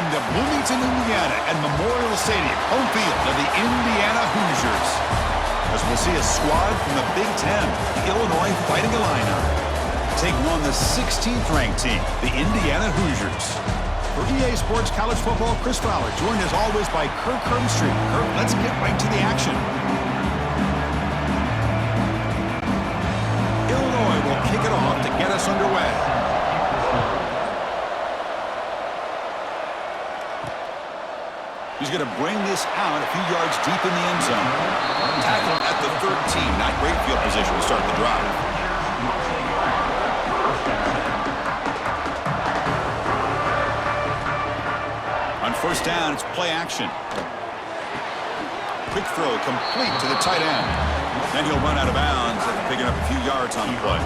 to Bloomington, Indiana at Memorial Stadium, home field of the Indiana Hoosiers. As we'll see a squad from the Big Ten, the Illinois Fighting Illini, taking on the 16th ranked team, the Indiana Hoosiers. For EA Sports College Football, Chris Fowler, joined as always by Kirk Hermstreet. Kirk, let's get right to the action. Illinois will kick it off to get us underway. He's going to bring this out a few yards deep in the end zone. Tackle at the 13. Not great field position to start the drive. On first down, it's play action. Quick throw complete to the tight end. Then he'll run out of bounds after picking up a few yards on the play.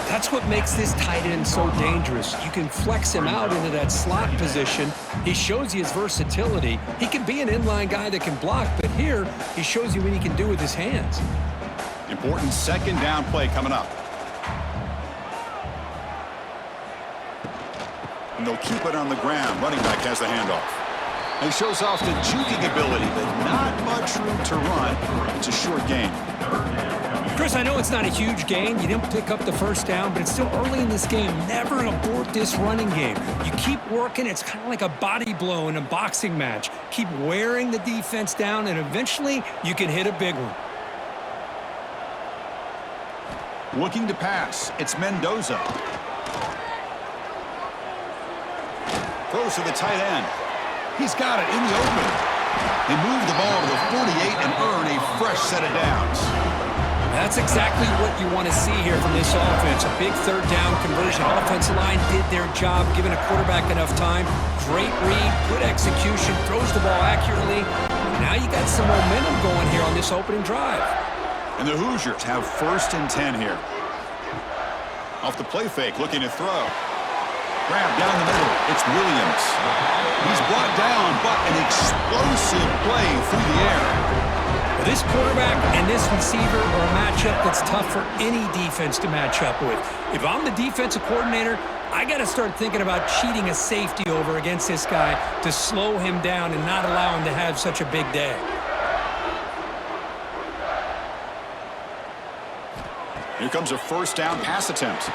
That's what makes this tight end so dangerous. You can flex him out into that slot position. He shows you his versatility. He can be an inline guy that can block, but here he shows you what he can do with his hands. Important second down play coming up. And they'll keep it on the ground. Running back has the handoff. He shows off the juking ability, but not much room to run. It's a short gain. Chris, I know it's not a huge gain. You didn't pick up the first down, but it's still early in this game. Never abort this running game. You keep working. It's kind of like a body blow in a boxing match. Keep wearing the defense down, and eventually you can hit a big one. Looking to pass. It's Mendoza. Throws to the tight end. He's got it in the open. They move the ball to the 48 and earn a fresh set of downs. That's exactly what you want to see here from this offense. A big third down conversion. Offensive line did their job, giving a quarterback enough time. Great read, good execution, throws the ball accurately. Now you got some momentum going here on this opening drive. And the Hoosiers have first and 10 here. Off the play fake, looking to throw. Grab down the middle. It's Williams. He's brought down, but an explosive play through the air. This quarterback and this receiver are a matchup that's tough for any defense to match up with. If I'm the defensive coordinator, I got to start thinking about cheating a safety over against this guy to slow him down and not allow him to have such a big day. Here comes a first down pass attempt.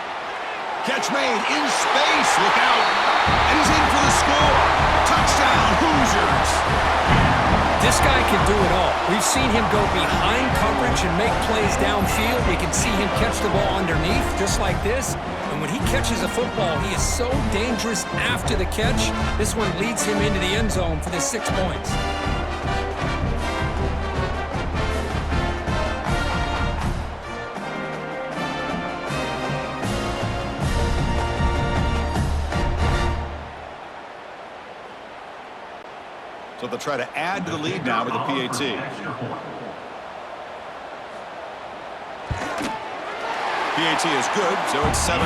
Catch made in space. Look out. And he's in for the score. Touchdown, Hoosiers. This guy can do it all. We've seen him go behind coverage and make plays downfield. We can see him catch the ball underneath just like this. And when he catches a football, he is so dangerous after the catch. This one leads him into the end zone for the 6 points. So they'll try to add to the lead now with the PAT. PAT is good, so it's 7-0.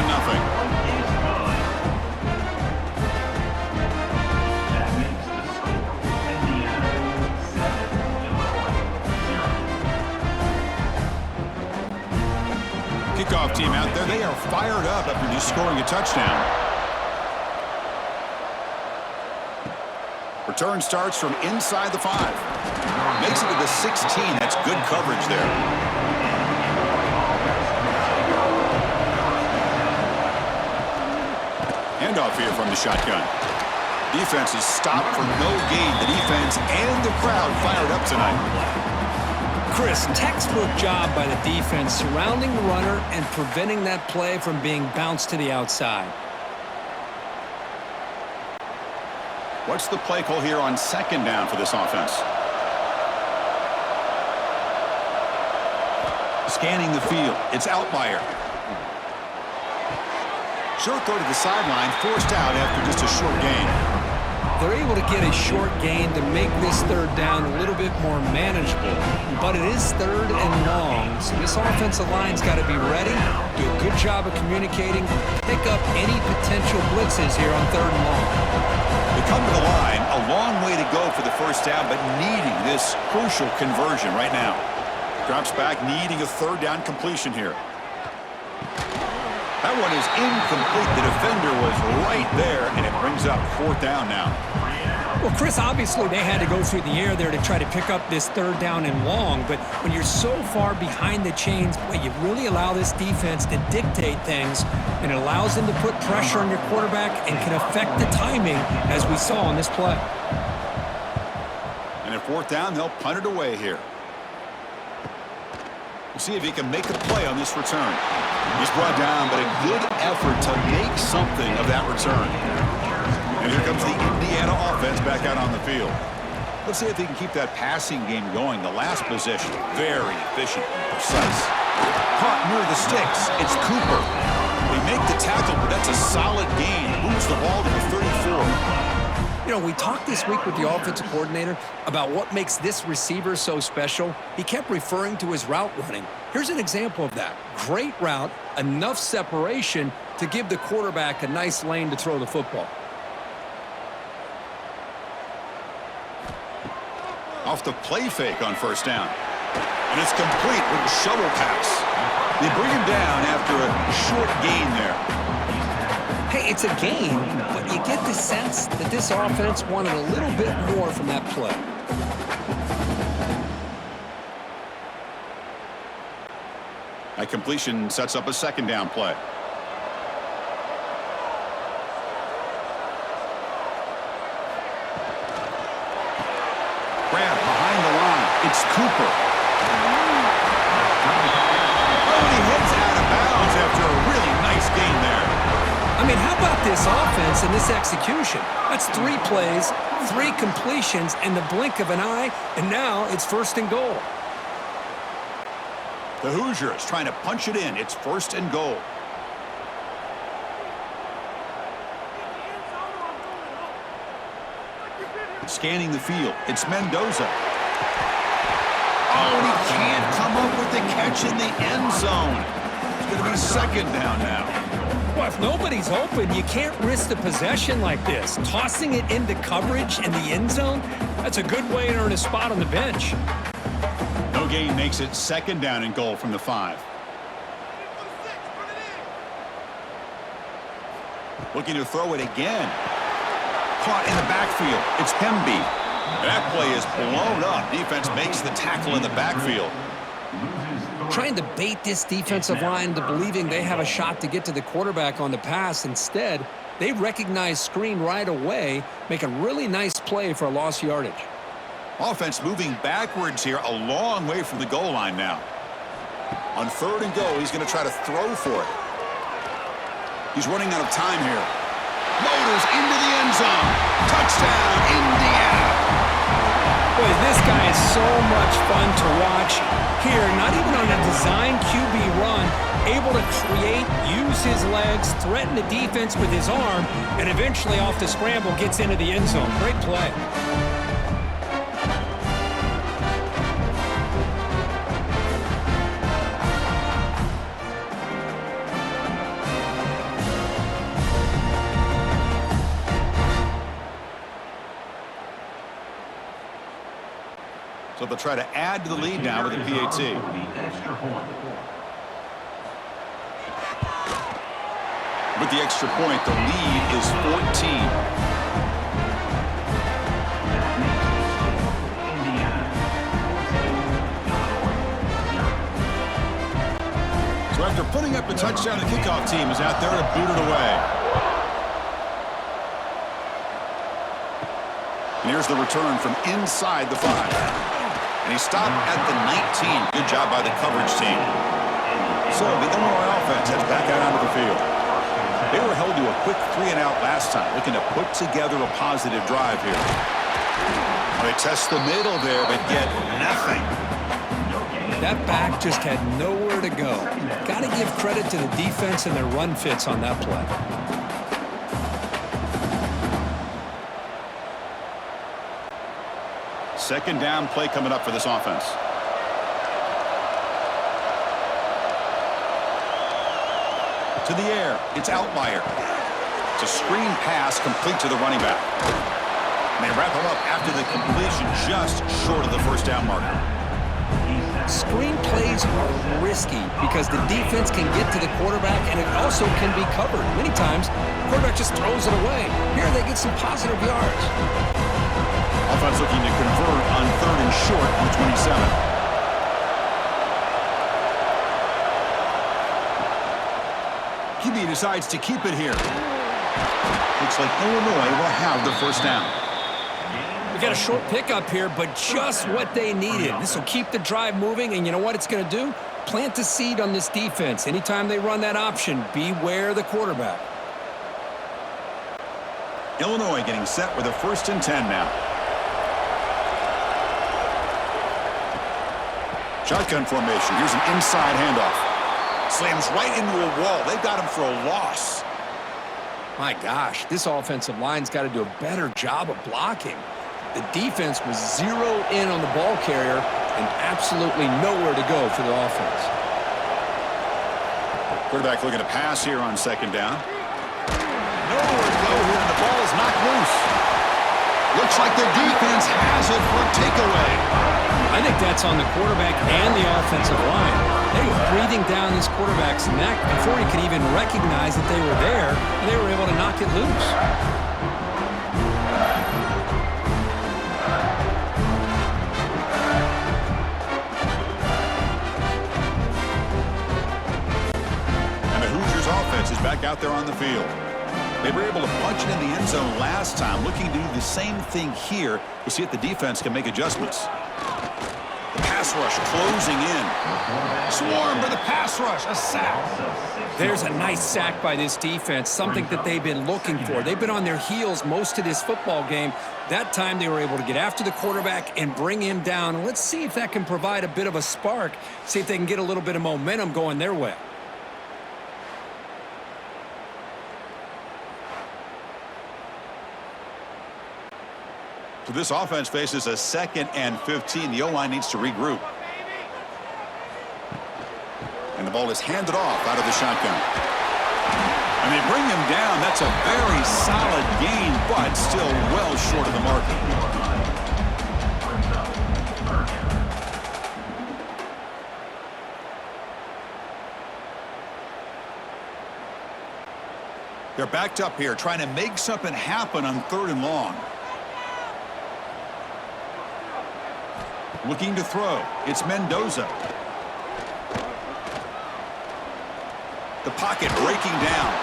Kickoff team out there, they are fired up after just scoring a touchdown. Return starts from inside the 5. Makes it to the 16. That's good coverage there. Handoff here from the shotgun. Defense is stopped for no gain. The defense and the crowd fired up tonight. Chris, textbook job by the defense surrounding the runner and preventing that play from being bounced to the outside. What's the play call here on second down for this offense? Scanning the field. It's Outlier. Short throw to the sideline, forced out after just a short gain. They're able to get a short gain to make this third down a little bit more manageable. But it is third and long, so this offensive line's got to be ready, do a good job of communicating, pick up any potential blitzes here on third and long. They come to the line, a long way to go for the first down, but needing this crucial conversion right now. Drops back, needing a third down completion here. That one is incomplete. The defender was right there, and it brings up fourth down now. Well, Chris, obviously they had to go through the air there to try to pick up this third down and long, but when you're so far behind the chains, boy, you really allow this defense to dictate things, and it allows them to put pressure on your quarterback and can affect the timing, as we saw on this play. And at fourth down, they'll punt it away here. We'll see if he can make a play on this return. He's brought down, but a good effort to make something of that return. And here comes the Indiana offense back out on the field. Let's see if they can keep that passing game going. The last possession, very efficient and precise. Caught near the sticks. It's Cooper. They make the tackle, but that's a solid gain. Moves the ball to the 34. You know, we talked this week with the offensive coordinator about what makes this receiver so special. He kept referring to his route running. Here's an example of that. Great route, enough separation to give the quarterback a nice lane to throw the football. Off the play fake on first down. And it's complete with a shovel pass. They bring him down after a short gain there. Hey, it's a game, but you get the sense that this offense wanted a little bit more from that play. That completion sets up a second down play. Grab behind the line. It's Cooper. Oh, and he heads out of bounds after a really nice gain there. I mean, how about this offense and this execution? That's 3 plays, 3 completions in the blink of an eye, and now it's first and goal. The Hoosiers trying to punch it in. It's first and goal. Scanning the field. It's Mendoza. Oh, and he can't come up with the catch in the end zone. It's going to be second down now. Well, if nobody's open, you can't risk the possession like this. Tossing it into coverage in the end zone, that's a good way to earn a spot on the bench. No gain makes it second down and goal from the 5. Looking to throw it again. Caught in the backfield. It's Hemby. That play is blown up. Defense makes the tackle in the backfield. Trying to bait this defensive line into believing they have a shot to get to the quarterback on the pass. Instead, they recognize screen right away, make a really nice play for a lost yardage. Offense moving backwards here, a long way from the goal line now. On third and goal, he's going to try to throw for it. He's running out of time here. Motors into the end zone. Touchdown, Indiana. Boy, this guy is so much fun to watch. Here, not even on a design QB run, able to create, use his legs, threaten the defense with his arm, and eventually off the scramble gets into the end zone. Great play. So they'll try to add to the lead now with a PAT. With the extra point, the lead is 14. So after putting up a touchdown, the kickoff team is out there to boot it away. And here's the return from inside the 5. And he stopped at the 19. Good job by the coverage team. So the Illinois offense heads back out onto the field. They were held to a quick 3-and-out last time, looking to put together a positive drive here. They test the middle there, but get nothing. That back just had nowhere to go. Got to give credit to the defense and their run fits on that play. Second down play coming up for this offense. To the air, it's Outlier. It's a screen pass complete to the running back. And they wrap him up after the completion just short of the first down marker. Screen plays are risky because the defense can get to the quarterback and it also can be covered. Many times, the quarterback just throws it away. Here they get some positive yards. offense looking to convert on 3rd and short from the 27. QB decides to keep it here. Looks like Illinois will have the first down. We got a short pickup here, but just what they needed. This will keep the drive moving, and you know what it's going to do? Plant a seed on this defense. Anytime they run that option, beware the quarterback. Illinois getting set with a 1st and 10 now. Shotgun formation. Here's an inside handoff. Slams right into a wall. They've got him for a loss. My gosh, this offensive line's got to do a better job of blocking. The defense was zeroed in on the ball carrier and absolutely nowhere to go for the offense. Quarterback looking to pass here on 2nd down. Nowhere to go here, and the ball is knocked loose. Looks like the defense has it for a takeaway. I think that's on the quarterback and the offensive line. They were breathing down this quarterback's neck before he could even recognize that they were there, and they were able to knock it loose. And the Hoosiers offense is back out there on the field. They were able to punch it in the end zone last time, looking to do the same thing here to see if the defense can make adjustments. The pass rush closing in. Swarm for the pass rush, a sack. There's a nice sack by this defense, something that they've been looking for. They've been on their heels most of this football game. That time they were able to get after the quarterback and bring him down. And let's see if that can provide a bit of a spark, see if they can get a little bit of momentum going their way. So this offense faces a 2nd and 15. The O-line needs to regroup. And the ball is handed off out of the shotgun. And they bring him down. That's a very solid gain, but still well short of the mark. They're backed up here, trying to make something happen on 3rd and long. Looking to throw. It's Mendoza. The pocket breaking down.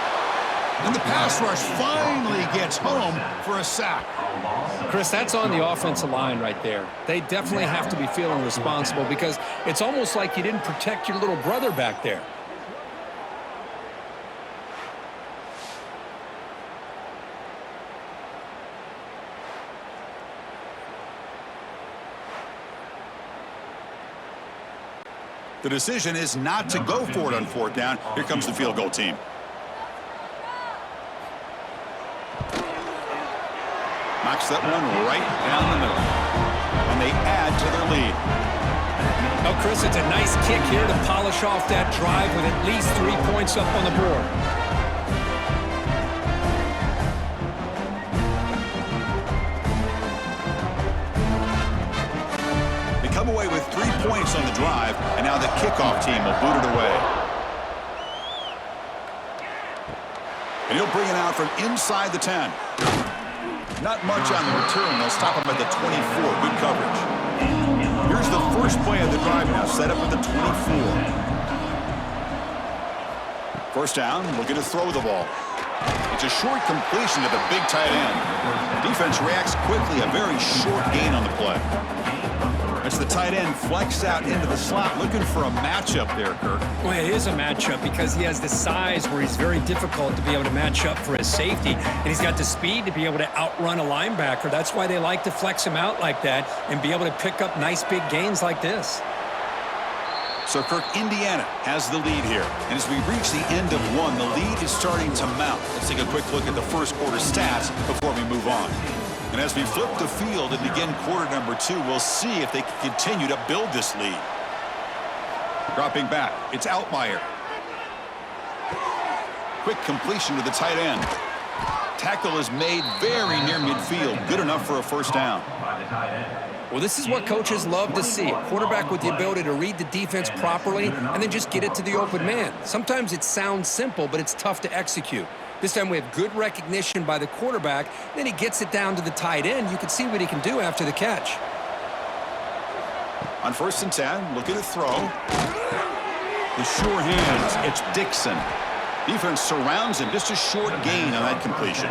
And the pass rush finally gets home for a sack. Chris, that's on the offensive line right there. They definitely have to be feeling responsible because it's almost like you didn't protect your little brother back there. The decision is not to go for it on 4th down. Here comes the field goal team. Knocks that one right down the middle. And they add to their lead. Oh, Chris, it's a nice kick here to polish off that drive with at least 3 points up on the board. Come away with 3 points on the drive, and now the kickoff team will boot it away. And he'll bring it out from inside the 10. Not much on the return. They'll stop him at the 24. Good coverage. Here's the first play of the drive now, set up at the 24. 1st down, looking to throw the ball. It's a short completion to the big tight end. Defense reacts quickly, a very short gain on the play. As the tight end flexed out into the slot, looking for a matchup there, Kirk. Well, it is a matchup because he has the size where he's very difficult to be able to match up for his safety, and he's got the speed to be able to outrun a linebacker. That's why they like to flex him out like that and be able to pick up nice big gains like this. So, Kirk, Indiana has the lead here. And as we reach the end of one, the lead is starting to mount. Let's take a quick look at the first quarter stats before we move on. And as we flip the field and begin quarter number 2, we'll see if they can continue to build this lead. Dropping back, it's Altmaier. Quick completion to the tight end. Tackle is made very near midfield. Good enough for a 1st down. Well, this is what coaches love to see. A quarterback with the ability to read the defense properly and then just get it to the open man. Sometimes it sounds simple, but it's tough to execute. This time we have good recognition by the quarterback. Then he gets it down to the tight end. You can see what he can do after the catch. On 1st and 10, looking to throw. The sure hands, it's Dixon. Defense surrounds him, just a short gain on that completion.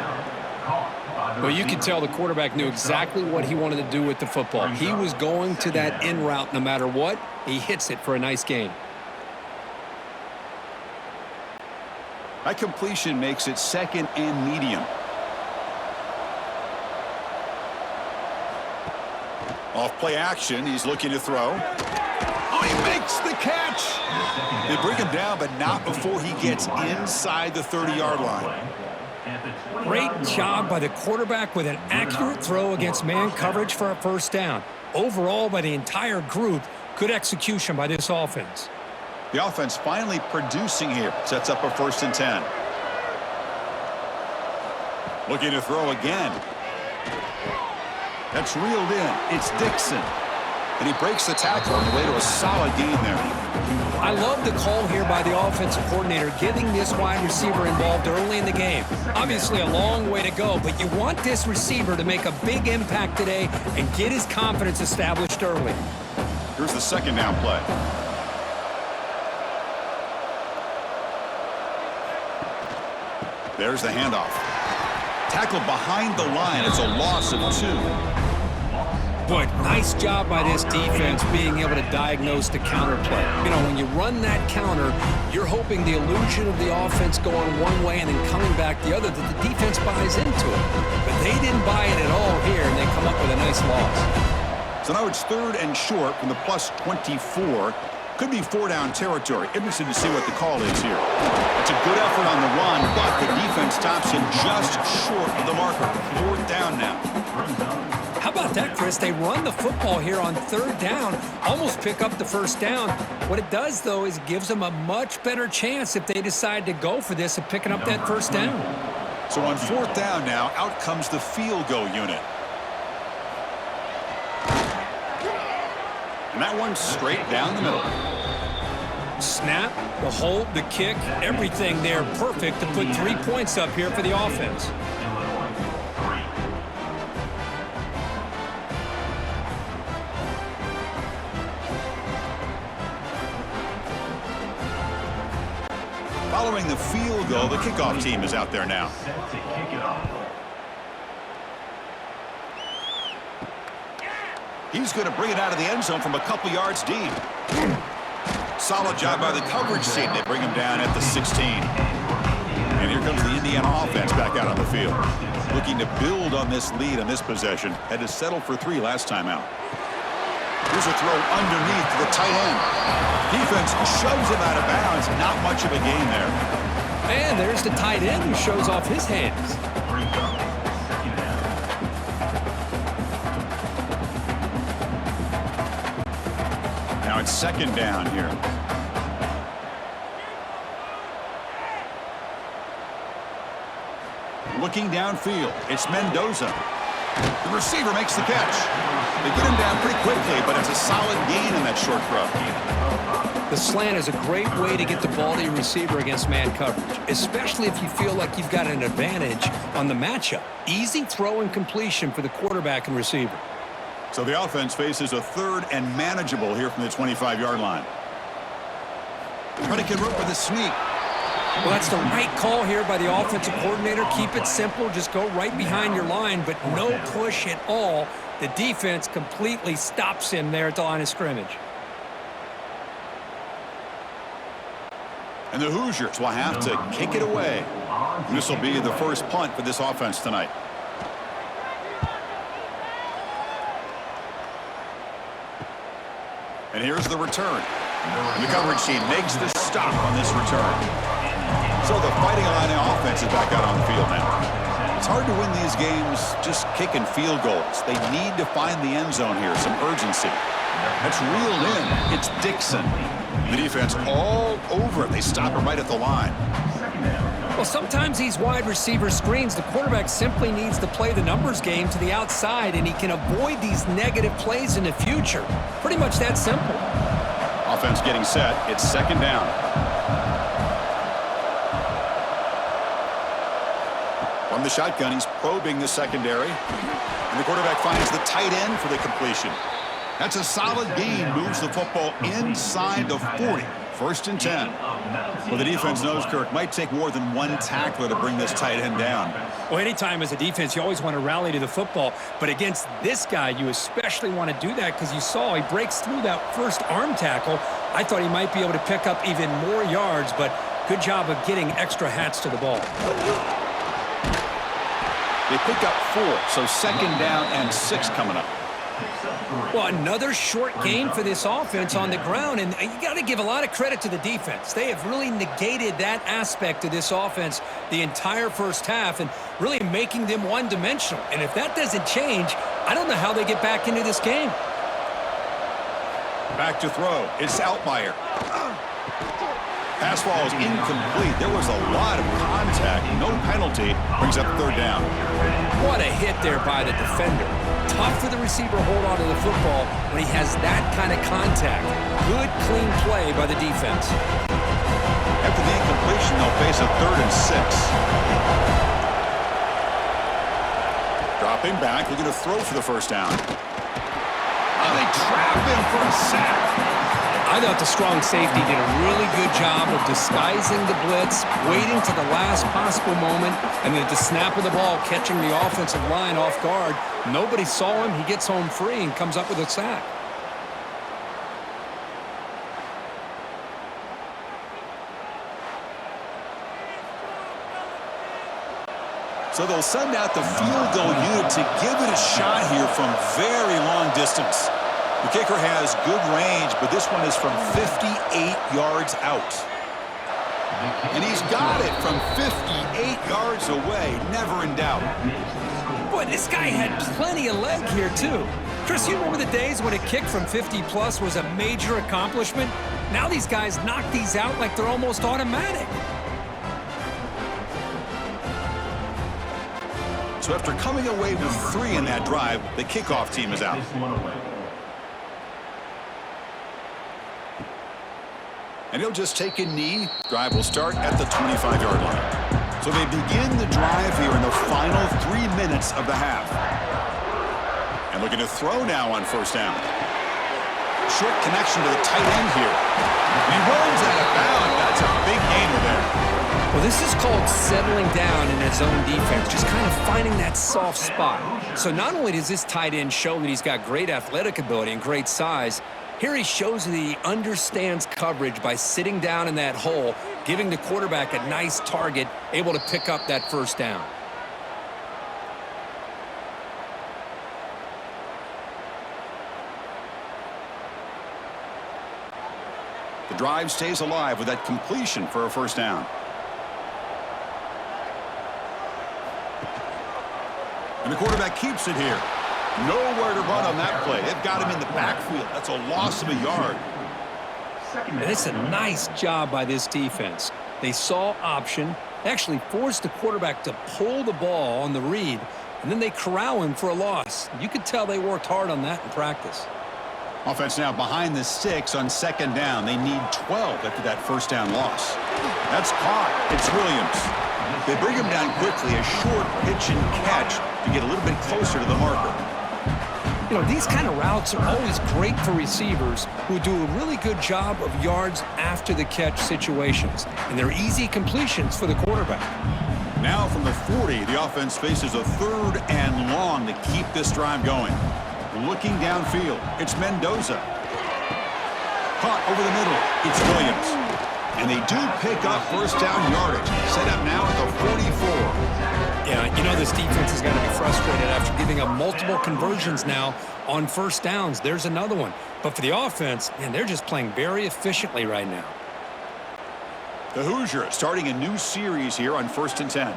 Well, you can tell the quarterback knew exactly what he wanted to do with the football. He was going to that in route no matter what. He hits it for a nice gain. That completion makes it 2nd and medium. Off play action, he's looking to throw. Oh, he makes the catch! They bring him down, but not before he gets inside the 30-yard line. Great job by the quarterback with an accurate throw against man coverage for a 1st down. Overall, by the entire group, good execution by this offense. The offense finally producing here. Sets up a 1st and 10. Looking to throw again. That's reeled in. It's Dixon. And he breaks the tackle on the way to a solid gain there. I love the call here by the offensive coordinator, getting this wide receiver involved early in the game. Obviously a long way to go, but you want this receiver to make a big impact today and get his confidence established early. Here's the 2nd down play. There's the handoff. Tackled behind the line. It's a loss of 2. Boy, nice job by this defense being able to diagnose the counter play. You know, when you run that counter, you're hoping the illusion of the offense going one way and then coming back the other, that the defense buys into it. But they didn't buy it at all here, and they come up with a nice loss. So now it's 3rd and short from the plus 24. Could be 4-down territory. Interested to see what the call is here. It's a good effort on the run, but the defense stops him just short of the marker. 4th down now. How about that, Chris? They run the football here on 3rd down, almost pick up the 1st down. What it does, though, is it gives them a much better chance if they decide to go for this of picking up that 1st down. So on 4th down now, out comes the field goal unit. And that one's straight down the middle. Snap, the hold, the kick, everything there perfect to put 3 points up here for the offense. Following the field goal, the kickoff team is out there now. He's going to bring it out of the end zone from a couple yards deep. Solid job by the coverage team. They bring him down at the 16. And here comes the Indiana offense back out on the field. Looking to build on this lead on this possession. Had to settle for 3 last time out. Here's a throw underneath to the tight end. Defense shoves him out of bounds. Not much of a gain there. And there's the tight end who shows off his hands. Now it's 2nd down here. Looking downfield, it's Mendoza. The receiver makes the catch. They get him down pretty quickly, but it's a solid gain in that short throw. The slant is a great way to get the ball to your receiver against man coverage, especially if you feel like you've got an advantage on the matchup. Easy throw and completion for the quarterback and receiver. So the offense faces a 3rd and manageable here from the 25-yard line. Trying to convert with a sneak. Well, that's the right call here by the offensive coordinator. Keep it simple. Just go right behind your line, but no push at all. The defense completely stops him there at the line of scrimmage. And the Hoosiers will have to kick it away. This will be the first punt for this offense tonight. And here's the return. And the coverage team makes the stop on this return. So the Fighting Illini offense is back out on the field now. It's hard to win these games just kicking field goals. They need to find the end zone here, some urgency. That's reeled in. It's Dixon. The defense all over it. They stop it right at the line. Well, sometimes these wide receiver screens, the quarterback simply needs to play the numbers game to the outside, and he can avoid these negative plays in the future. Pretty much that simple. Offense getting set. It's 2nd down. From the shotgun, he's probing the secondary. And the quarterback finds the tight end for the completion. That's a solid gain, moves the football inside the 40. 1st and 10. Well, the defense knows, Kirk, might take more than one tackler to bring this tight end down. Well, anytime as a defense, you always want to rally to the football. But against this guy, you especially want to do that because you saw he breaks through that first arm tackle. I thought he might be able to pick up even more yards, but good job of getting extra hats to the ball. They pick up 4, so 2nd down and 6 coming up. Well, another short gain for this offense on the ground, and you got to give a lot of credit to the defense. They have really negated that aspect of this offense the entire first half and really making them one-dimensional. And if that doesn't change, I don't know how they get back into this game. Back to throw. It's Altmaier. Pass ball is incomplete. There was a lot of contact. No penalty. Brings up 3rd down. What a hit there by the defender. Tough for the receiver to hold on to the football when he has that kind of contact. Good, clean play by the defense. After the incompletion, they'll face a 3rd and 6. Dropping back, looking to throw for the 1st down. Oh, they trap him for a sack. I thought the strong safety did a really good job of disguising the blitz, waiting to the last possible moment, and then at the snap of the ball, catching the offensive line off guard. Nobody saw him. He gets home free and comes up with a sack. So they'll send out the field goal unit to give it a shot here from very long distance. The kicker has good range, but this one is from 58 yards out. And he's got it from 58 yards away, never in doubt. Boy, this guy had plenty of leg here, too. Chris, you remember the days when a kick from 50-plus was a major accomplishment? Now these guys knock these out like they're almost automatic. So after coming away with 3 in that drive, the kickoff team is out. And he'll just take a knee. Drive will start at the 25-yard line. So they begin the drive here in the final 3 minutes of the half. And looking to throw now on 1st down. Short connection to the tight end here. And he runs out of bounds. That's a big gainer there. Well, this is called settling down in his own defense, just kind of finding that soft spot. So not only does this tight end show that he's got great athletic ability and great size, here he shows that he understands coverage by sitting down in that hole, giving the quarterback a nice target, able to pick up that 1st down. The drive stays alive with that completion for a 1st down. And the quarterback keeps it here. Nowhere to run on that play. They've got him in the backfield. That's a loss of a yard. And it's a nice job by this defense. They saw option, actually forced the quarterback to pull the ball on the read, and then they corral him for a loss. You could tell they worked hard on that in practice. Offense now behind the 6 on 2nd down. They need 12 after that 1st down loss. That's caught. It's Williams. They bring him down quickly, a short pitch and catch to get a little bit closer to the marker. You know, these kind of routes are always great for receivers who do a really good job of yards after the catch situations. And they're easy completions for the quarterback. Now from the 40, the offense faces a 3rd and long to keep this drive going. Looking downfield, it's Mendoza. Caught over the middle, it's Williams. And they do pick up 1st down yardage. Set up now at the 44. Yeah, you know this defense has got to be frustrated after giving up multiple conversions now on 1st downs. There's another one. But for the offense, man, they're just playing very efficiently right now. The Hoosiers starting a new series here on 1st and 10.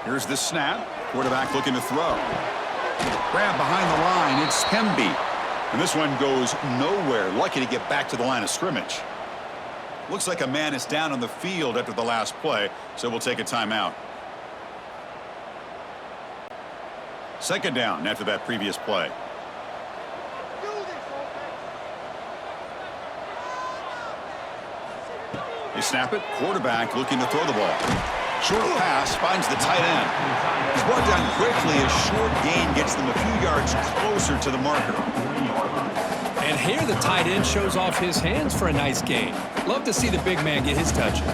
Here's the snap. Quarterback looking to throw. Grab behind the line. It's Hemby. And this one goes nowhere. Lucky to get back to the line of scrimmage. Looks like a man is down on the field after the last play, so we'll take a timeout. 2nd down after that previous play. You snap it, quarterback looking to throw the ball. Short pass finds the tight end. He's brought down quickly. A short gain gets them a few yards closer to the marker. And here the tight end shows off his hands for a nice gain. Love to see the big man get his touches.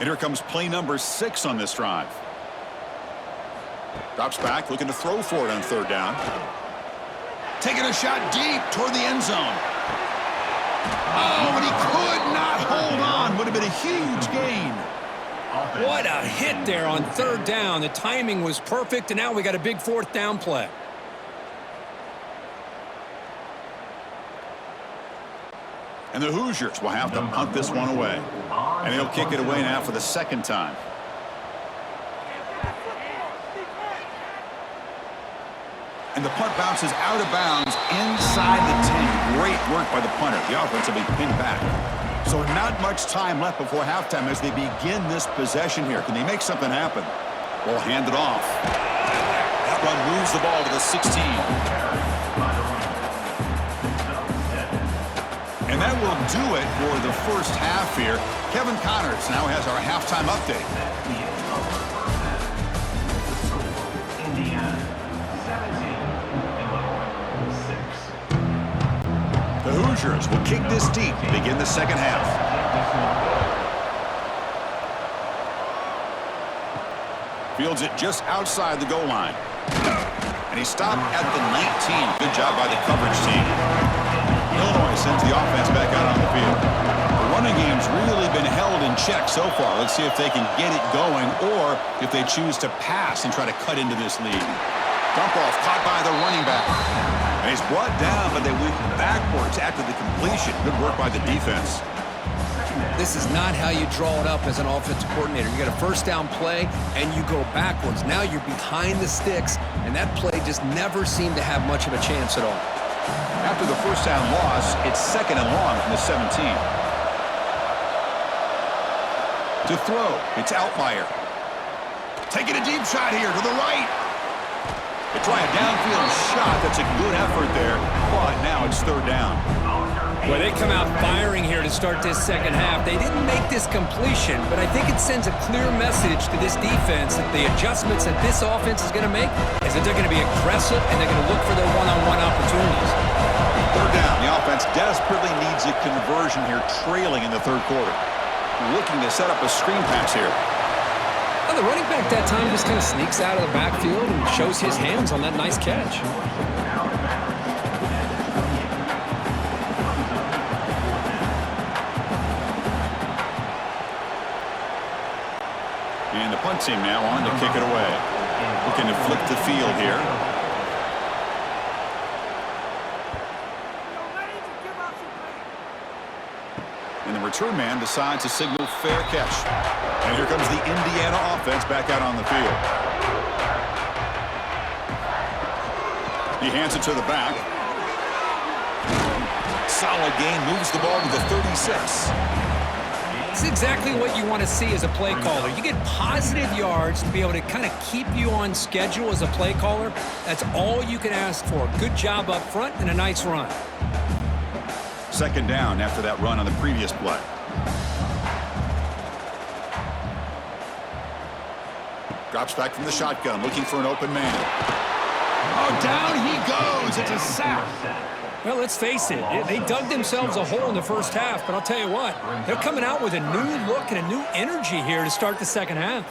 And here comes play number 6 on this drive. Drops back, looking to throw for it on third down. Taking a shot deep toward the end zone. Oh, but he could not hold on. Would have been a huge gain. What a hit there on third down. The timing was perfect, and now we got a big fourth down play. And the Hoosiers will have to punt this one away. And he'll kick it away now for the second time. And the punt bounces out of bounds inside the 10. Great work by the punter. The offense will be pinned back. So not much time left before halftime as they begin this possession here. Can they make something happen? Well, hand it off. That run moves the ball to the 16. And that will do it for the first half here. Kevin Connors now has our halftime update. The Hoosiers will kick this deep to begin the second half. Fields it just outside the goal line. And he stopped at the 19. Good job by the coverage team. Illinois sends the offense back out on the field. The running game's really been held in check so far. Let's see if they can get it going or if they choose to pass and try to cut into this lead. Dump off caught by the running back. And he's brought down, but they went backwards after the completion. Good work by the defense. This is not how you draw it up as an offensive coordinator. You got a first down play, and you go backwards. Now you're behind the sticks, and that play just never seemed to have much of a chance at all. After the first down loss, it's second and long from the 17. To throw, it's Altmaier. Taking a deep shot here to the right. They try a downfield shot. That's a good effort there, but now it's third down. Well, they come out firing here to start this second half. They didn't make this completion, but I think it sends a clear message to this defense that the adjustments that this offense is going to make is that they're going to be aggressive and they're going to look for their one-on-one opportunities. Third down. The offense desperately needs a conversion here, trailing in the third quarter. Looking to set up a screen pass here. Well, the running back that time just kind of sneaks out of the backfield and shows his hands on that nice catch. And the punt team now on to kick it away. Looking to flip the field here. And the return man decides to signal fair catch. And here comes the Indiana offense back out on the field. He hands it to the back. Solid gain, moves the ball to the 36. It's exactly what you want to see as a play caller. You get positive yards to be able to kind of keep you on schedule as a play caller. That's all you can ask for. Good job up front and a nice run. Second down after that run on the previous play. Drops back from the shotgun, looking for an open man. Oh, down he goes. It's a sack. Well, let's face it. They dug themselves a hole in the first half, but I'll tell you what, they're coming out with a new look and a new energy here to start the second half.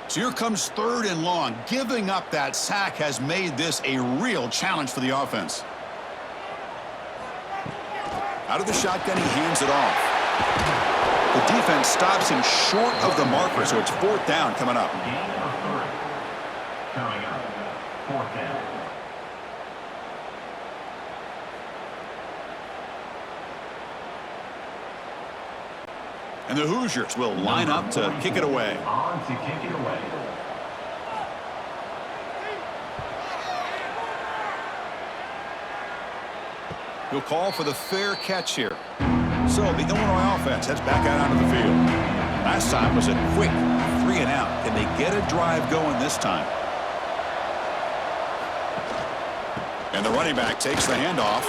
So here comes third and long. Giving up that sack has made this a real challenge for the offense. Out of the shotgun, he hands it off. The defense stops him short of the marker, so it's fourth down coming up. Fourth down. And the Hoosiers will line up to kick it away. On to kick it away. He'll call for the fair catch here. So so, the Illinois offense heads back out onto the field. Last time was a quick 3 and out. Can they get a drive going this time? And the running back takes the handoff.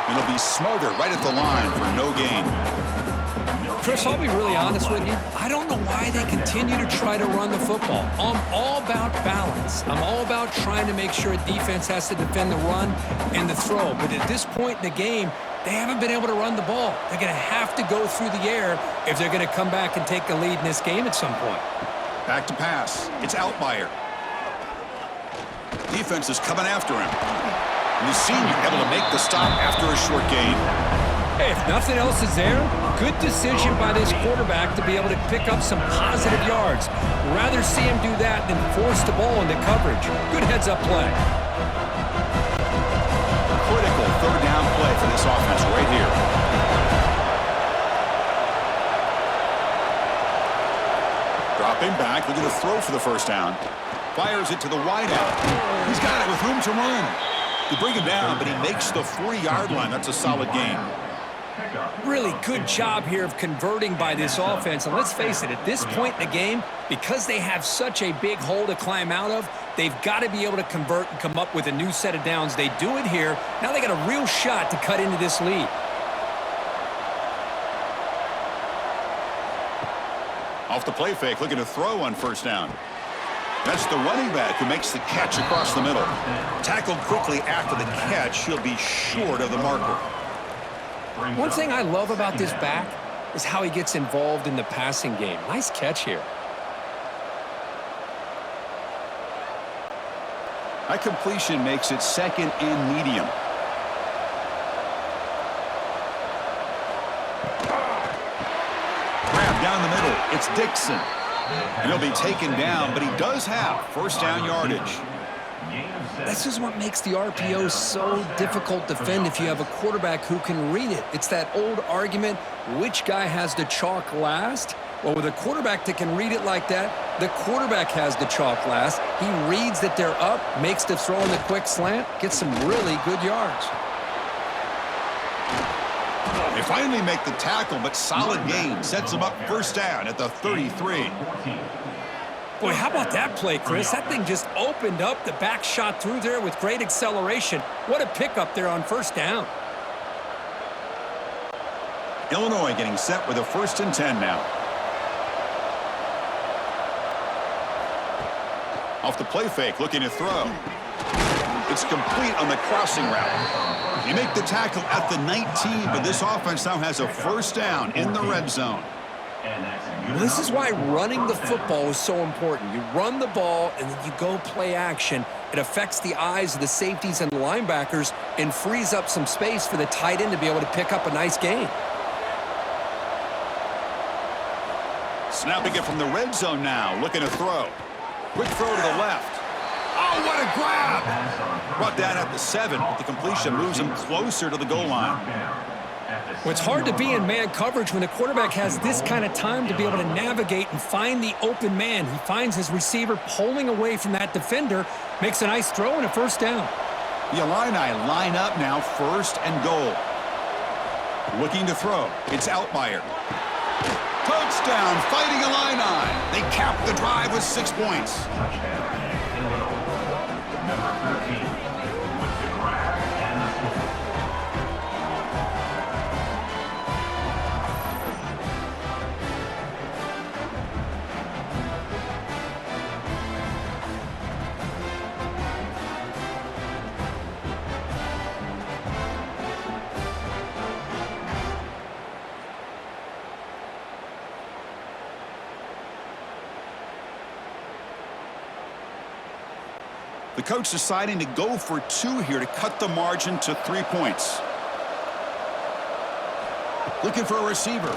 And he'll be smothered right at the line for no gain. Chris, I'll be really honest with you. I don't know why they continue to try to run the football. I'm all about balance. I'm all about trying to make sure a defense has to defend the run and the throw. But at this point in the game, they haven't been able to run the ball. They're going to have to go through the air if they're going to come back and take a lead in this game at some point. Back to pass. It's Outlier. Defense is coming after him. And the senior able to make the stop after a short gain. Hey, if nothing else is there, good decision by this quarterback to be able to pick up some positive yards. Rather see him do that than force the ball into coverage. Good heads-up play. Critical third down play for this offense right here. Dropping back, looking to throw for the first down. Fires it to the wideout. He's got it with room to run. You bring him down, but he makes the 40-yard line. That's a solid gain. Really good job here of converting by this offense. And let's face it, at this point in the game, because they have such a big hole to climb out of, they've got to be able to convert and come up with a new set of downs. They do it here. Now they got a real shot to cut into this lead. Off the play fake, looking to throw on first down. That's the running back who makes the catch across the middle. Tackled quickly after the catch, he'll be short of the marker. One thing I love about this back is how he gets involved in the passing game. Nice catch here. That completion makes it second and medium. Grab down the middle. It's Dixon. And he'll be taken down, but he does have first down yardage. This is what makes the RPO so difficult to defend if you have a quarterback who can read it. It's that old argument, which guy has the chalk last? Well, with a quarterback that can read it like that, the quarterback has the chalk last. He reads that they're up, makes the throw in the quick slant, gets some really good yards. They finally make the tackle, but solid gain sets them up first down at the 33. Boy, how about that play, Chris? That thing just opened up. The back shot through there with great acceleration. What a pickup there on first down. Illinois getting set with a 1st and 10 now. Off the play fake, looking to throw. It's complete on the crossing route. You make the tackle at the 19, but this offense now has a first down in the red zone. Well, this is why running the football is so important. You run the ball, and then you go play action. It affects the eyes of the safeties and the linebackers and frees up some space for the tight end to be able to pick up a nice gain. Snapping it from the red zone now, looking to throw. Quick throw to the left. Oh, what a grab! Brought down at the 7, but the completion moves him closer to the goal line. Well, it's hard to be in man coverage when the quarterback has this kind of time to be able to navigate and find the open man. He finds his receiver pulling away from that defender, makes a nice throw and a first down. The Illini line up now, 1st and goal. Looking to throw. It's Outlier. Touchdown, Fighting Illini. They cap the drive with 6 points. Number 13 with the grab and the score. The coach deciding to go for 2 here to cut the margin to 3 points. Looking for a receiver.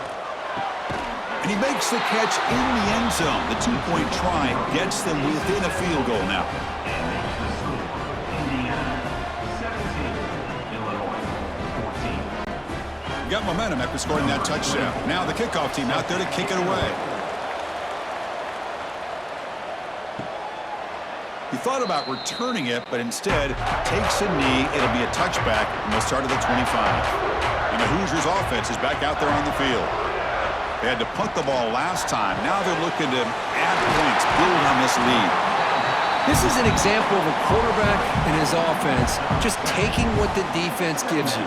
And he makes the catch in the end zone. The 2-point try gets them within a field goal now. Got momentum after scoring that touchdown. Now the kickoff team out there to kick it away. He thought about returning it, but instead takes a knee. It'll be a touchback, and they'll start at the 25. the Hoosiers offense is back out there on the field. They had to punt the ball last time. Now they're looking to add points, build on this lead. This is an example of a quarterback and his offense just taking what the defense gives you.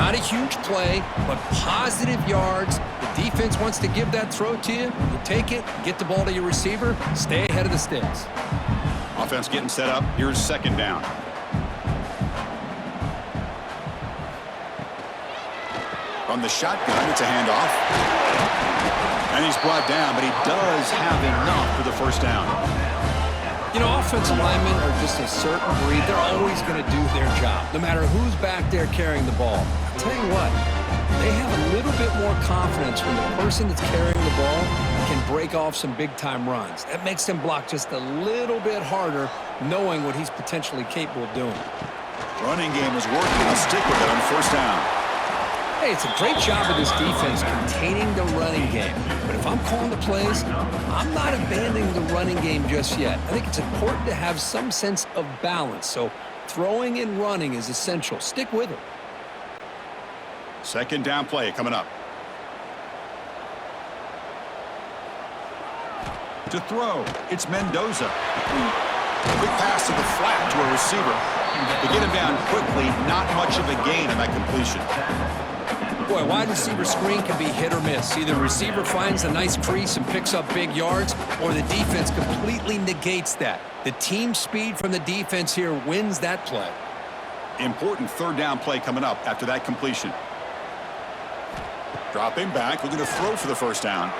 Not a huge play, but positive yards. The defense wants to give that throw to you. You take it, get the ball to your receiver, stay ahead of the sticks. Offense getting set up. Here's second down. From the shotgun, it's a handoff. And he's brought down, but he does have enough for the first down. You know, offensive linemen are just a certain breed. They're always going to do their job, no matter who's back there carrying the ball. I'll tell you what, they have a little bit more confidence when the person that's carrying the ball can break off some big-time runs. That makes them block just a little bit harder, knowing what he's potentially capable of doing. Running game is working. I'll stick with it on first down. Hey, it's a great job of this defense containing the running game. But if I'm calling the plays, I'm not abandoning the running game just yet. I think it's important to have some sense of balance. So throwing and running is essential. Stick with it. Second down play coming up. To throw, it's Mendoza. Quick pass to the flat to a receiver. To get him down quickly, not much of a gain on that completion. Boy, wide receiver screen can be hit or miss. Either the receiver finds a nice crease and picks up big yards, or the defense completely negates that. The team speed from the defense here wins that play. Important third down play coming up after that completion. Dropping back, looking to throw for the first down.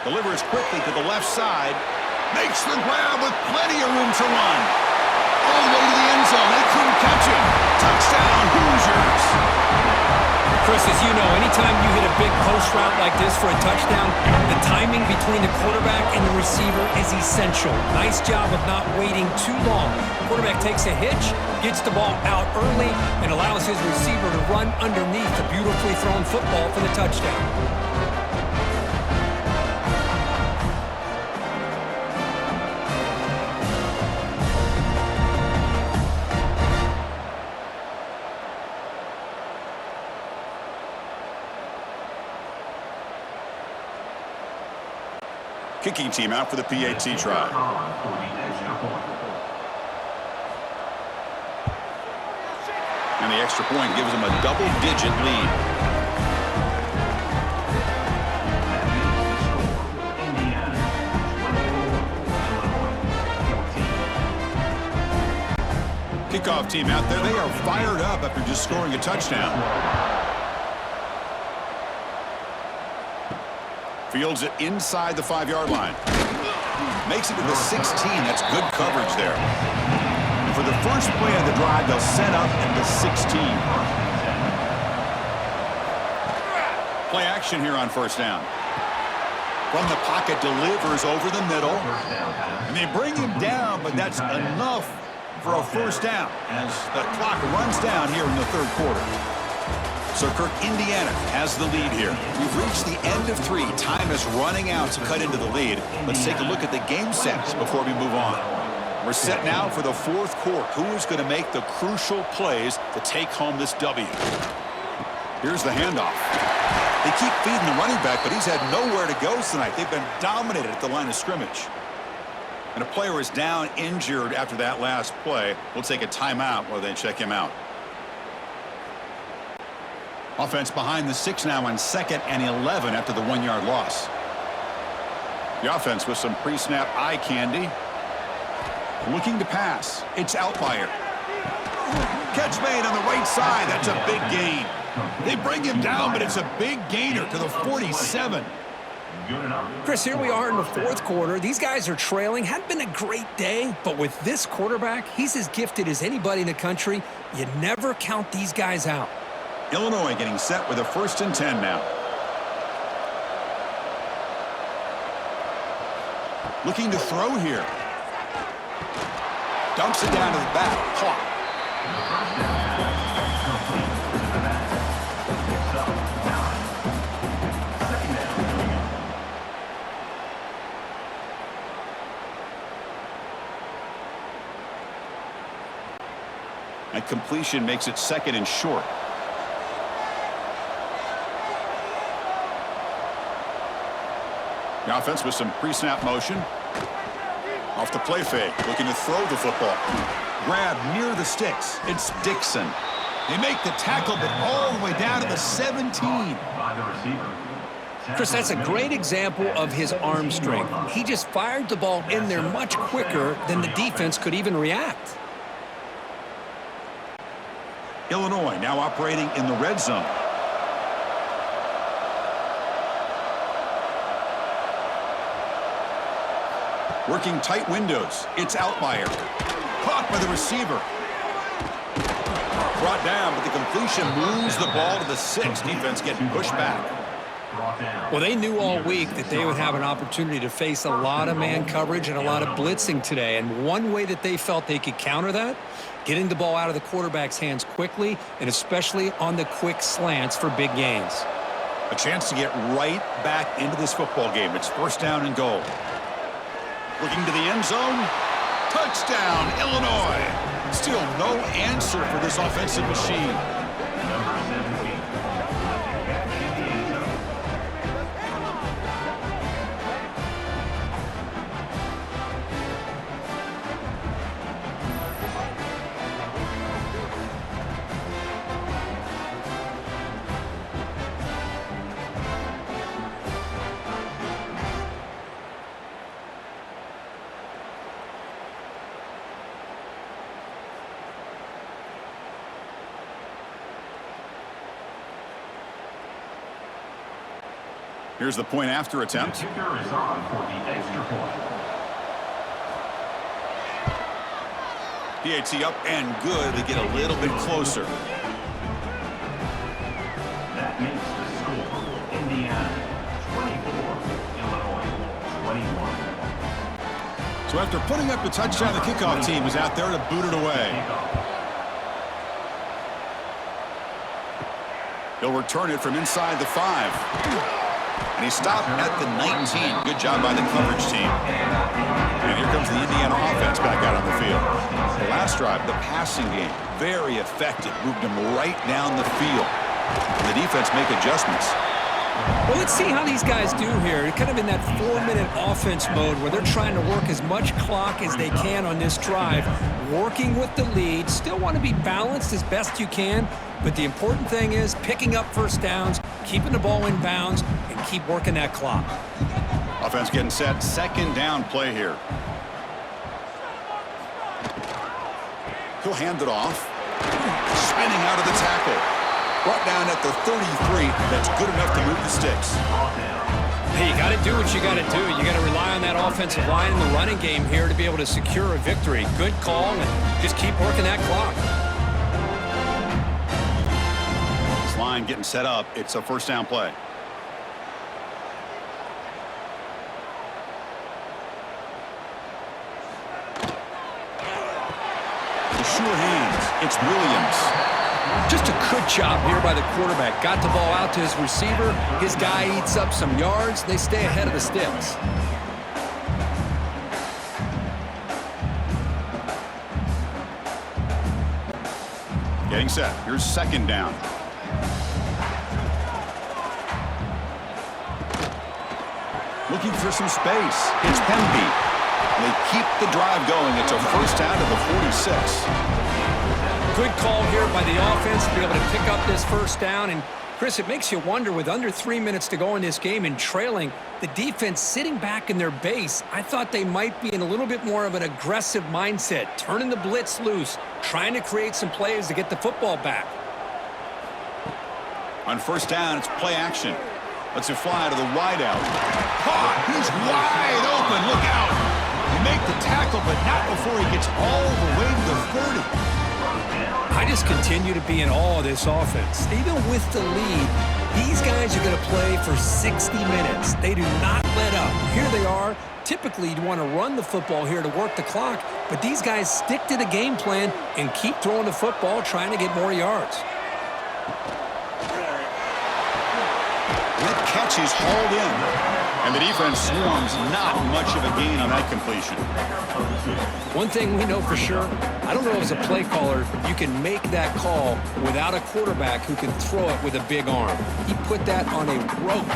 Delivers quickly to the left side. Makes the grab with plenty of room to run. All the way to the end zone. They couldn't catch him. Touchdown, Hoosiers. Chris, as you know, anytime you hit a big post route like this for a touchdown, the timing between the quarterback and the receiver is essential. Nice job of not waiting too long. Quarterback takes a hitch, gets the ball out early, and allows his receiver to run underneath the beautifully thrown football for the touchdown. Kicking team out for the PAT try. And the extra point gives them a double-digit lead. Kickoff team out there. They are fired up after just scoring a touchdown. Fields it inside the 5-yard line. Makes it to the 16. That's good coverage there. And for the first play of the drive, they'll set up at the 16. Play action here on first down. From the pocket, delivers over the middle. And they bring him down, but that's enough for a first down as the clock runs down here in the third quarter. So Kirk, Indiana has the lead here. We've reached the end of 3. Time is running out to cut into the lead. Let's take a look at the game sets before we move on. We're set now for the fourth quarter. Who is going to make the crucial plays to take home this W? Here's the handoff. They keep feeding the running back, but he's had nowhere to go tonight. They've been dominated at the line of scrimmage. And a player is down injured after that last play. We'll take a timeout while they check him out. Offense behind the 6 now on 2nd and 11 after the 1-yard loss. The offense with some pre-snap eye candy. Looking to pass. It's Outlier. Catch made on the right side. That's a big gain. They bring him down, but it's a big gainer to the 47. Chris, here we are in the fourth quarter. These guys are trailing. Hadn't been a great day, but with this quarterback, he's as gifted as anybody in the country. You never count these guys out. Illinois getting set with a 1st and 10 now. Looking to throw here. Dumps it down to the back. Caught. That completion makes it 2nd and short. The offense with some pre-snap motion. Off the play fake, looking to throw the football. Grab near the sticks. It's Dixon. They make the tackle, but all the way down to the 17. By the receiver. Chris, that's a great example of his arm strength. He just fired the ball in there much quicker than the defense could even react. Illinois now operating in the red zone. Working tight windows. It's Outlier. Caught by the receiver. Brought down, but the completion moves the ball to the 6. Defense getting pushed back. Well, they knew all week that they would have an opportunity to face a lot of man coverage and a lot of blitzing today. And one way that they felt they could counter that, getting the ball out of the quarterback's hands quickly, and especially on the quick slants for big gains. A chance to get right back into this football game. It's first down and goal. Looking to the end zone. Touchdown, Illinois. Still no answer for this offensive machine. Number 17. Here's the point after attempt. The kicker is on for the extra point. PAT up and good. They get a little bit closer. That makes the score Indiana 24, Illinois 21. So after putting up the touchdown, the kickoff team is out there to boot it away. He'll return it from inside the 5. And he stopped at the 19. Good job by the coverage team. And here comes the Indiana offense back out on the field. The last drive, the passing game, very effective. Moved them right down the field. And the defense make adjustments. Well, let's see how these guys do here. They're kind of in that 4-minute offense mode where they're trying to work as much clock as they can on this drive, working with the lead. Still want to be balanced as best you can, but the important thing is picking up first downs, keeping the ball in bounds, and keep working that clock. Offense getting set. Second down play here. He'll hand it off. Spinning out of the tackle. Brought down at the 33. That's good enough to move the sticks. Hey, you got to do what you got to do. You got to rely on that offensive line in the running game here to be able to secure a victory. Good call, and just keep working that clock. This line getting set up. It's a first down play. The sure hands. It's Williams. Just a good job here by the quarterback. Got the ball out to his receiver. His guy eats up some yards. They stay ahead of the sticks. Getting set. Here's second down. Looking for some space. It's Pemby. They keep the drive going. It's a first down to the 46. Good call here by the offense to be able to pick up this first down. And, Chris, it makes you wonder, with under 3 minutes to go in this game and trailing, the defense sitting back in their base, I thought they might be in a little bit more of an aggressive mindset, turning the blitz loose, trying to create some plays to get the football back. On first down, it's play action. Lets it fly to the wideout. Caught! He's wide open! Look out! They make the tackle, but not before he gets all the way to the 30. I just continue to be in awe of this offense. Even with the lead, these guys are going to play for 60 minutes. They do not let up. Here they are. Typically, you want to run the football here to work the clock, but these guys stick to the game plan and keep throwing the football, trying to get more yards. That catch is hauled in. And the defense swarms, not much of a gain on that completion. One thing we know for sure, I don't know as a play caller, you can make that call without a quarterback who can throw it with a big arm. He put that on a rope.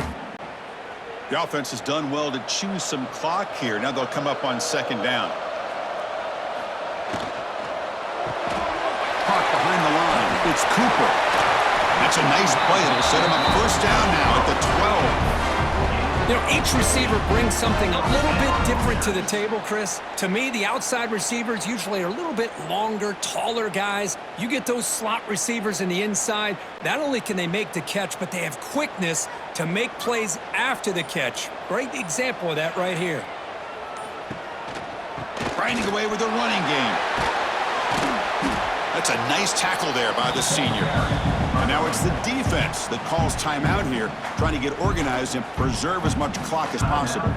The offense has done well to choose some clock here. Now they'll come up on second down. Clock behind the line. It's Cooper. That's a nice play. It'll set him up first down now at the 12. You know, each receiver brings something a little bit different to the table, Chris. To me, the outside receivers usually are a little bit longer, taller guys. You get those slot receivers in the inside, not only can they make the catch, but they have quickness to make plays after the catch. Great example of that right here. Grinding away with the running game. That's a nice tackle there by the senior. And now it's the defense that calls timeout here, trying to get organized and preserve as much clock as possible.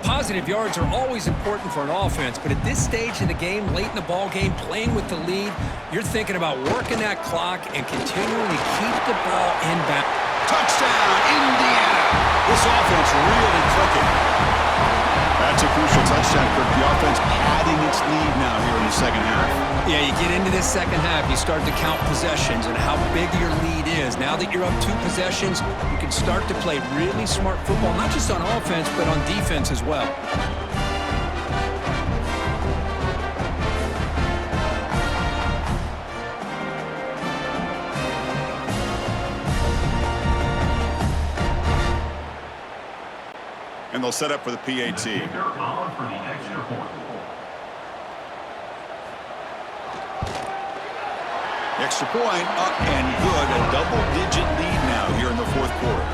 Positive yards are always important for an offense, but at this stage in the game, late in the ball game, playing with the lead, you're thinking about working that clock and continuing to keep the ball inbound. Touchdown, Indiana! This offense really clicking. That's a crucial touchdown, Kirk. The offense padding its lead now here in the second half. Yeah, you get into this second half, you start to count possessions and how big your lead is. Now that you're up 2 possessions, you can start to play really smart football, not just on offense, but on defense as well. And they'll set up for the PAT. Extra point, up and good. A double-digit lead now here in the fourth quarter.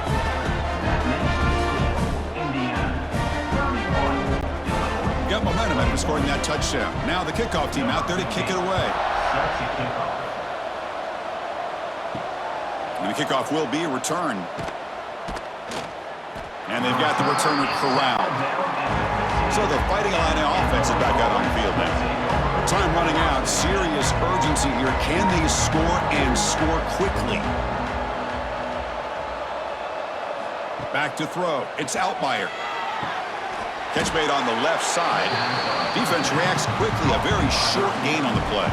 Got momentum after scoring that touchdown. Now the kickoff team out there to kick it away. And the kickoff will be a return. And they've got the returner corralled. So the Fighting Illini offense is back out on the field now. Time running out. Serious urgency here. Can they score and score quickly? Back to throw. It's Altmaier. Catch made on the left side. Defense reacts quickly. A very short gain on the play.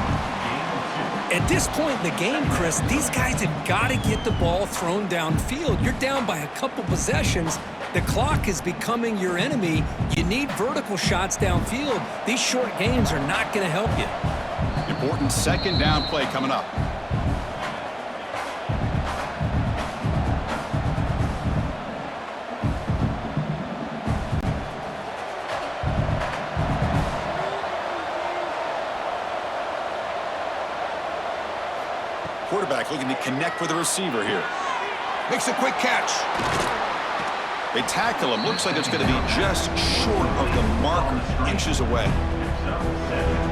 At this point in the game, Chris, these guys have got to get the ball thrown downfield. You're down by a couple possessions. The clock is becoming your enemy. You need vertical shots downfield. These short gains are not going to help you. Important second down play coming up. Quarterback looking to connect with the receiver here. Makes a quick catch. They tackle him. Looks like it's going to be just short of the marker, inches away.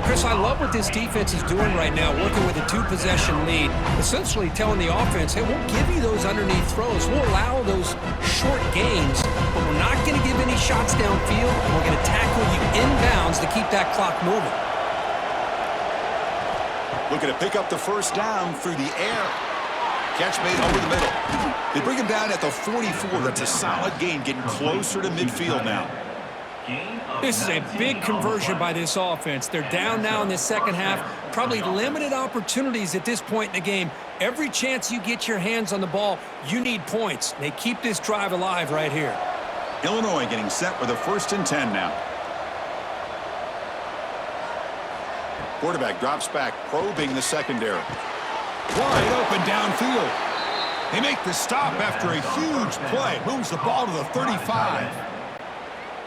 Chris, I love what this defense is doing right now, working with a 2-possession lead, essentially telling the offense, hey, we'll give you those underneath throws. We'll allow those short gains, but we're not going to give any shots downfield, and we're going to tackle you inbounds to keep that clock moving. Looking to pick up the first down through the air. Catch made over the middle. They bring him down at the 44. That's a solid gain, getting closer to midfield now. This is a big conversion by this offense. They're down now in the second half. Probably limited opportunities at this point in the game. Every chance you get your hands on the ball, you need points. They keep this drive alive right here. Illinois getting set with a 1st and 10 now. Quarterback drops back, probing the secondary. Wide open downfield. They make the stop after a huge play. Moves the ball to the 35.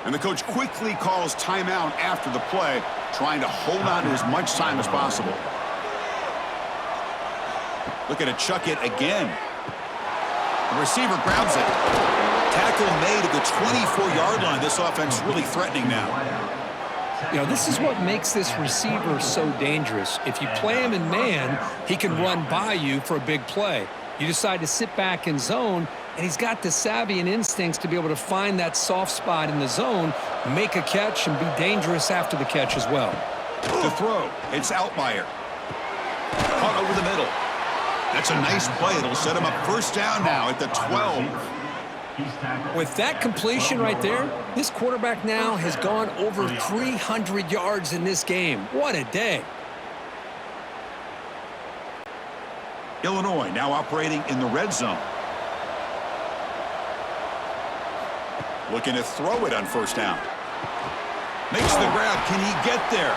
And the coach quickly calls timeout after the play, trying to hold on to as much time as possible. Looking to chuck it again. The receiver grabs it. Tackle made at the 24-yard line. This offense really threatening now. You know, this is what makes this receiver so dangerous. If you play him in man, he can run by you for a big play. You decide to sit back in zone, and he's got the savvy and instincts to be able to find that soft spot in the zone, make a catch, and be dangerous after the catch as well. To throw, it's Altmaier. Caught over the middle. That's a nice play. It'll set him up first down now at the 12. With that completion right there, this quarterback now has gone over 300 yards in this game. What a day. Illinois now operating in the red zone. Looking to throw it on first down. Makes the grab. Can he get there?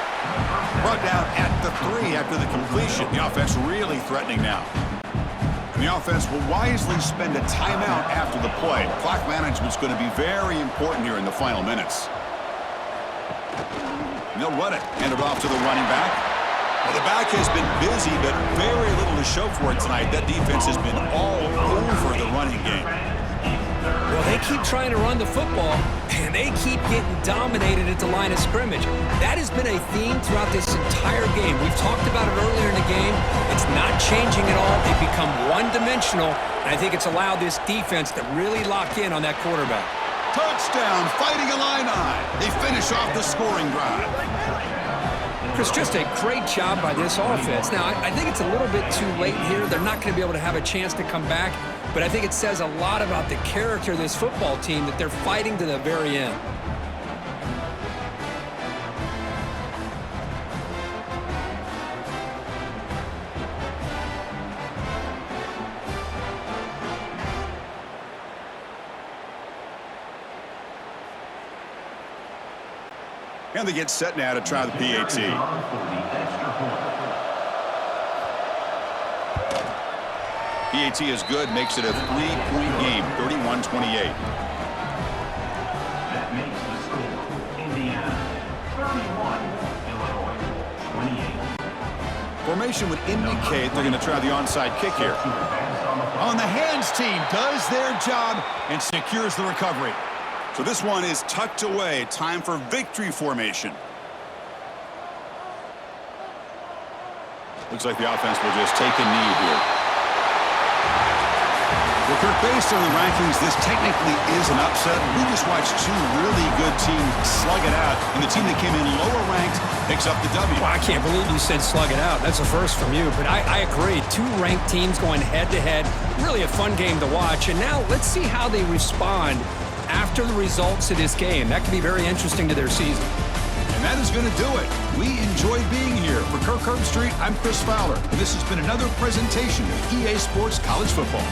Brought down at the 3 after the completion. The offense really threatening now. And the offense will wisely spend a timeout after the play. Clock management's going to be very important here in the final minutes. And they'll run it. Hand it off to the running back. Well, the back has been busy, but very little to show for it tonight. That defense has been all over the running game. Well, they keep trying to run the football, and they keep getting dominated at the line of scrimmage. That has been a theme throughout this entire game. We've talked about it earlier in the game. It's not changing at all. They've become one-dimensional, and I think it's allowed this defense to really lock in on that quarterback. Touchdown, Fighting Illini. They finish off the scoring drive. Chris, just a great job by this offense. Now, I think it's a little bit too late here. They're not going to be able to have a chance to come back, but I think it says a lot about the character of this football team that they're fighting to the very end. And they get set now to try the PAT. PAT is good, makes it a 3-point game, 31-28. That makes the score Indiana 31, Illinois 28. Formation would indicate they're going to try the onside kick here. On the hands team does their job and secures the recovery. So this one is tucked away. Time for victory formation. Looks like the offense will just take a knee here. Well, Kirk, based on the rankings, this technically is an upset. We just watched two really good teams slug it out, and the team that came in lower ranked picks up the W. Well, I can't believe you said slug it out. That's a first from you, but I agree. Two ranked teams going head-to-head. Really a fun game to watch, and now let's see how they respond after the results of this game. That could be very interesting to their season. And that is going to do it. We enjoyed being here. For Kirk Herbstreit, I'm Chris Fowler, and this has been another presentation of EA Sports College Football.